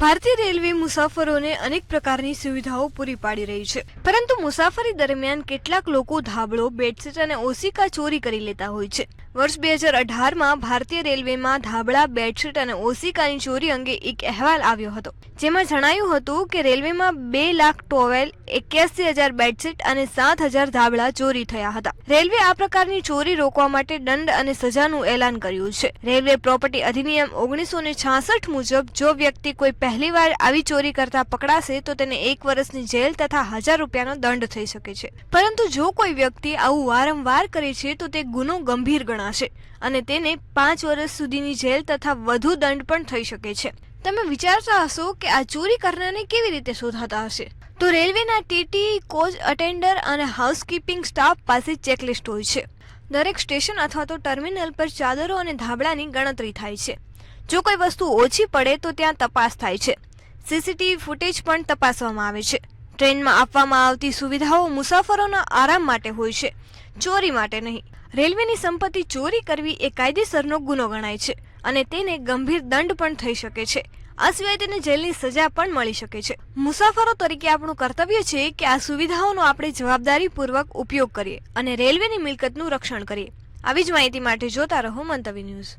ભારતીય રેલવે મુસાફરોને અનેક પ્રકારની સુવિધાઓ પૂરી પાડી રહી છે, પરંતુ મુસાફરી દરમિયાન કેટલાક લોકો ધાબળો, બેડશીટ અને ઓશિકા ચોરી કરી લેતા હોય છે. વર્ષ 2018માં ભારતીય રેલવેમાં ધાબળા, બેડશીટ અને ઓશિકાની ચોરી અંગે એક અહેવાલ આવ્યો હતો, જેમાં જણાયું હતું કે રેલવેમાં 2 લાખ ટોવેલ, 81,000 બેડશીટ અને 7,000 ધાબળા ચોરી થયા હતા. રેલવે આ પ્રકારની ચોરી રોકવા માટે દંડ અને સજાનું એલાન કર્યું છે. રેલવે પ્રોપર્ટી અધિનિયમ 1966 મુજબ જો વ્યક્તિ કોઈ પહેલીવાર આવી ચોરી કરતા પકડાશે તો તેને 1 વર્ષની જેલ તથા 1,000 રૂપિયાનો દંડ થઈ શકે છે. પરંતુ જો કોઈ વ્યક્તિ આવું વારંવાર કરે છે તો તે ગુનો ગંભીર ગણાશે અને તેને 5 વર્ષ સુધીની જેલ તથા વધુ દંડ પણ થઈ શકે છે. તમે વિચારતા હશો કે આ ચોરી કરનારને કેવી રીતે શોધાતા હશે? તો રેલવેના ટીટી, કોચ અટેન્ડર અને હાઉસકીપિંગ સ્ટાફ પાસે ચેકલિસ્ટ હોય છે. દરેક સ્ટેશન અથવા તો ટર્મિનલ પર ચાદરો અને ધાબળાની ગણતરી થાય છે. જો કોઈ વસ્તુ ઓછી પડે તો ત્યાં તપાસ થાય છે. સીસીટીવી ફૂટેજ પણ તપાસવામાં આવે છે. ટ્રેનમાં આપવામાં આવતી સુવિધાઓ મુસાફરોના આરામ માટે હોય છે, ચોરી માટે નહીં. રેલવેની સંપત્તિ ચોરી કરવી એ કાયદેસરનો ગુનો ગણાય છે અને તેને ગંભીર દંડ પણ થઈ શકે છે. આ સિવાય તેને જેલની સજા પણ મળી શકે છે. મુસાફરો તરીકે આપણું કર્તવ્ય છે કે આ સુવિધાઓનો આપણે જવાબદારીપૂર્વક ઉપયોગ કરીએ અને રેલવેની મિલકતનું રક્ષણ કરીએ. આવી જ માહિતી માટે જોતા રહો મંતવ્ય ન્યૂઝ.